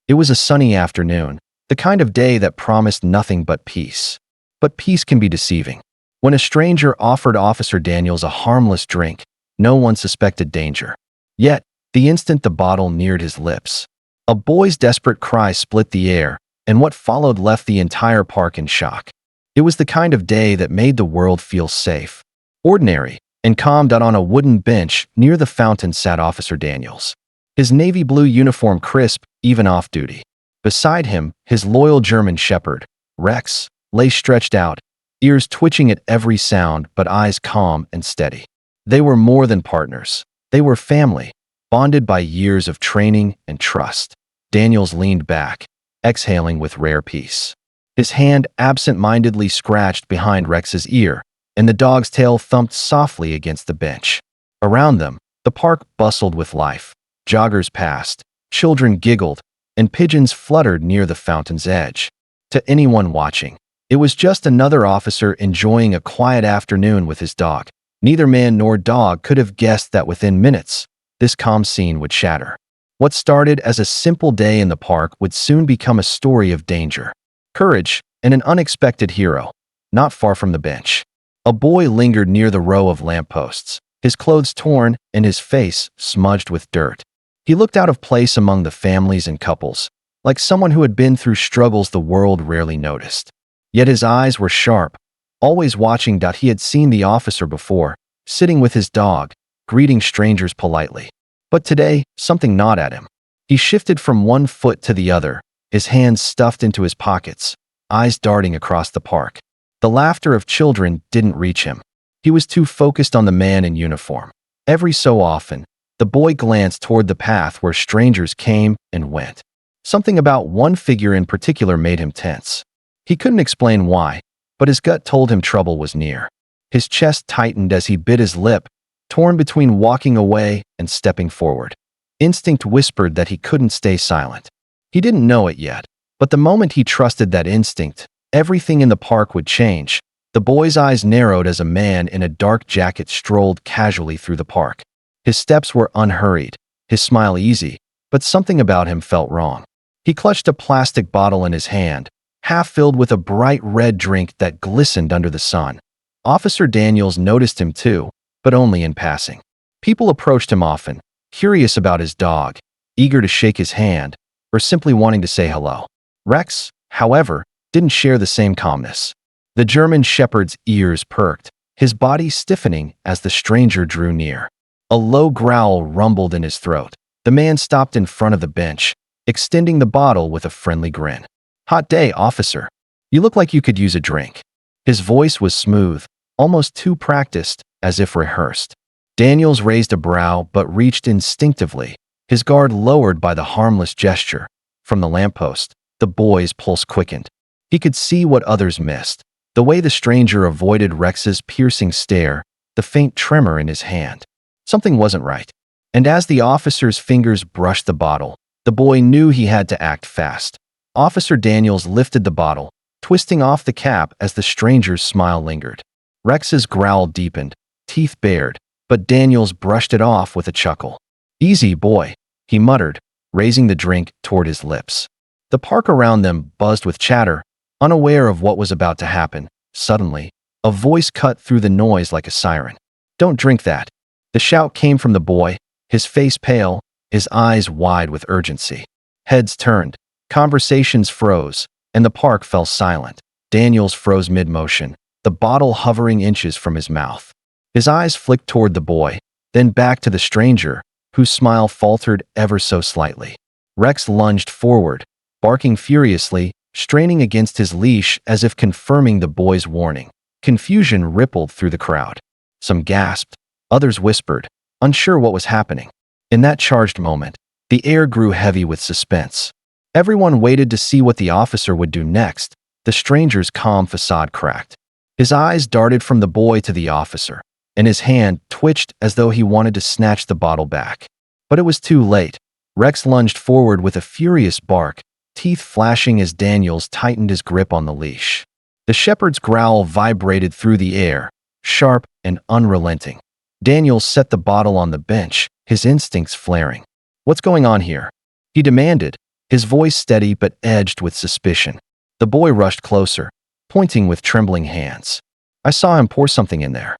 It was a sunny afternoon, the kind of day that promised nothing but peace. But peace can be deceiving. When a stranger offered Officer Daniels a harmless drink, no one suspected danger. Yet, the instant the bottle neared his lips, a boy's desperate cry split the air, and what followed left the entire park in shock. It was the kind of day that made the world feel safe, ordinary, and calm. On a wooden bench near the fountain sat Officer Daniels, his navy blue uniform crisp, even off-duty. Beside him, his loyal German shepherd, Rex, lay stretched out, ears twitching at every sound but eyes calm and steady. They were more than partners. They were family, bonded by years of training and trust. Daniels leaned back, exhaling with rare peace. His hand absent-mindedly scratched behind Rex's ear, and the dog's tail thumped softly against the bench. Around them, the park bustled with life. Joggers passed, children giggled, and pigeons fluttered near the fountain's edge. To anyone watching, it was just another officer enjoying a quiet afternoon with his dog. Neither man nor dog could have guessed that within minutes, this calm scene would shatter. What started as a simple day in the park would soon become a story of danger, courage, and an unexpected hero. Not far from the bench, a boy lingered near the row of lampposts, his clothes torn and his face smudged with dirt. He looked out of place among the families and couples, like someone who had been through struggles the world rarely noticed. Yet his eyes were sharp, always watching. He had seen the officer before, sitting with his dog, greeting strangers politely. But today, something gnawed at him. He shifted from one foot to the other, his hands stuffed into his pockets, eyes darting across the park. The laughter of children didn't reach him. He was too focused on the man in uniform. Every so often, the boy glanced toward the path where strangers came and went. Something about one figure in particular made him tense. He couldn't explain why, but his gut told him trouble was near. His chest tightened as he bit his lip, torn between walking away and stepping forward. Instinct whispered that he couldn't stay silent. He didn't know it yet, but the moment he trusted that instinct, everything in the park would change. The boy's eyes narrowed as a man in a dark jacket strolled casually through the park. His steps were unhurried, his smile easy, but something about him felt wrong. He clutched a plastic bottle in his hand, half filled with a bright red drink that glistened under the sun. Officer Daniels noticed him too, but only in passing. People approached him often, curious about his dog, eager to shake his hand, or simply wanting to say hello. Rex, however, didn't share the same calmness. The German shepherd's ears perked, his body stiffening as the stranger drew near. A low growl rumbled in his throat. The man stopped in front of the bench, extending the bottle with a friendly grin. "Hot day, officer. You look like you could use a drink." His voice was smooth, almost too practiced, as if rehearsed. Daniels raised a brow but reached instinctively, his guard lowered by the harmless gesture. From the lamppost, the boy's pulse quickened. He could see what others missed, the way the stranger avoided Rex's piercing stare, the faint tremor in his hand. Something wasn't right. And as the officer's fingers brushed the bottle, the boy knew he had to act fast. Officer Daniels lifted the bottle, twisting off the cap as the stranger's smile lingered. Rex's growl deepened, teeth bared, but Daniels brushed it off with a chuckle. "Easy, boy," he muttered, raising the drink toward his lips. The park around them buzzed with chatter, unaware of what was about to happen. Suddenly, a voice cut through the noise like a siren. "Don't drink that." The shout came from the boy, his face pale, his eyes wide with urgency. Heads turned, conversations froze, and the park fell silent. Daniels froze mid-motion, the bottle hovering inches from his mouth. His eyes flicked toward the boy, then back to the stranger, whose smile faltered ever so slightly. Rex lunged forward, barking furiously, straining against his leash as if confirming the boy's warning. Confusion rippled through the crowd. Some gasped, others whispered, unsure what was happening. In that charged moment, the air grew heavy with suspense. Everyone waited to see what the officer would do next. The stranger's calm facade cracked. His eyes darted from the boy to the officer, and his hand twitched as though he wanted to snatch the bottle back. But it was too late. Rex lunged forward with a furious bark, teeth flashing as Daniels tightened his grip on the leash. The shepherd's growl vibrated through the air, sharp and unrelenting. Daniels set the bottle on the bench, his instincts flaring. "What's going on here?" he demanded, his voice steady but edged with suspicion. The boy rushed closer, pointing with trembling hands. I saw him pour something in there.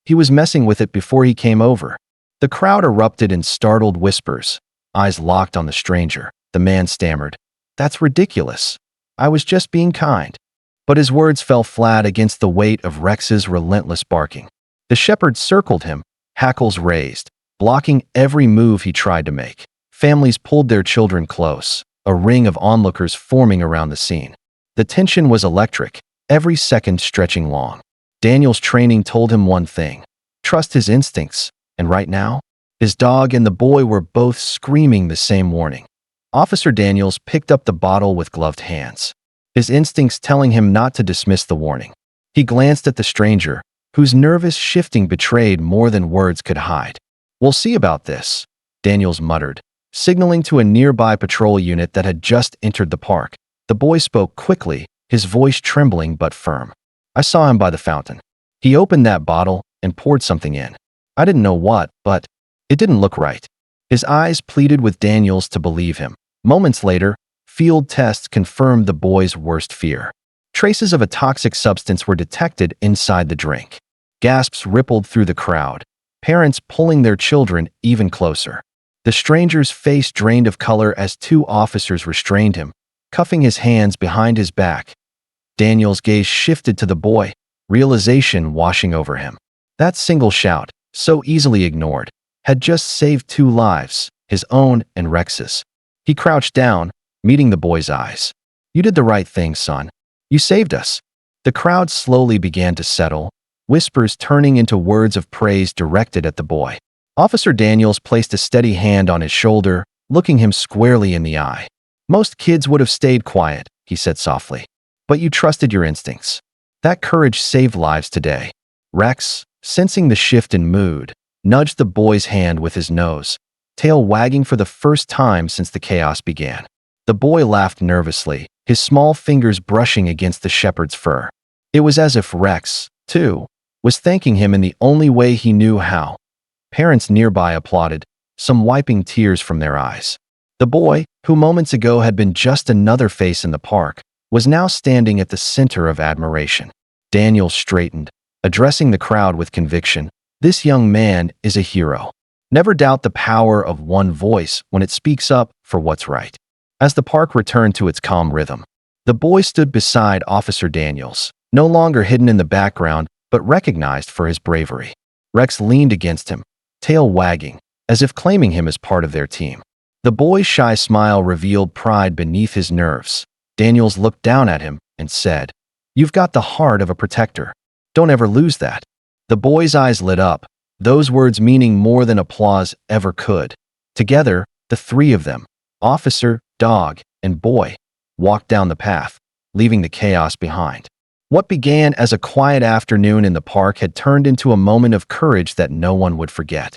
He was messing with it before he came over. The crowd erupted in startled whispers, eyes locked on the stranger. The man stammered, "That's ridiculous. I was just being kind." But his words fell flat against the weight of Rex's relentless barking. The shepherd circled him, hackles raised, blocking every move he tried to make. Families pulled their children close, a ring of onlookers forming around the scene. The tension was electric, every second stretching long. Daniel's training told him one thing: trust his instincts, and right now, his dog and the boy were both screaming the same warning. Officer Daniels picked up the bottle with gloved hands, his instincts telling him not to dismiss the warning. He glanced at the stranger, whose nervous shifting betrayed more than words could hide. "We'll see about this," Daniels muttered, signaling to a nearby patrol unit that had just entered the park. The boy spoke quickly, his voice trembling but firm. "I saw him by the fountain. He opened that bottle and poured something in. I didn't know what, but it didn't look right." His eyes pleaded with Daniels to believe him. Moments later, field tests confirmed the boy's worst fear. Traces of a toxic substance were detected inside the drink. Gasps rippled through the crowd, parents pulling their children even closer. The stranger's face drained of color as two officers restrained him, cuffing his hands behind his back. Daniel's gaze shifted to the boy, realization washing over him. That single shout, so easily ignored, had just saved two lives, his own and Rex's. He crouched down, meeting the boy's eyes. "You did the right thing, son. You saved us." The crowd slowly began to settle, whispers turning into words of praise directed at the boy. Officer Daniels placed a steady hand on his shoulder, looking him squarely in the eye. "Most kids would have stayed quiet," he said softly. "But you trusted your instincts. That courage saved lives today." Rex, sensing the shift in mood, nudged the boy's hand with his nose, tail wagging for the first time since the chaos began. The boy laughed nervously, his small fingers brushing against the shepherd's fur. It was as if Rex, too, was thanking him in the only way he knew how. Parents nearby applauded, some wiping tears from their eyes. The boy, who moments ago had been just another face in the park, was now standing at the center of admiration. Daniel straightened, addressing the crowd with conviction. "This young man is a hero. Never doubt the power of one voice when it speaks up for what's right." As the park returned to its calm rhythm, the boy stood beside Officer Daniels, no longer hidden in the background, but recognized for his bravery. Rex leaned against him, tail wagging, as if claiming him as part of their team. The boy's shy smile revealed pride beneath his nerves. Daniels looked down at him and said, "You've got the heart of a protector. Don't ever lose that." The boy's eyes lit up, those words meaning more than applause ever could. Together, the three of them, officer, dog, and boy, walked down the path, leaving the chaos behind. What began as a quiet afternoon in the park had turned into a moment of courage that no one would forget.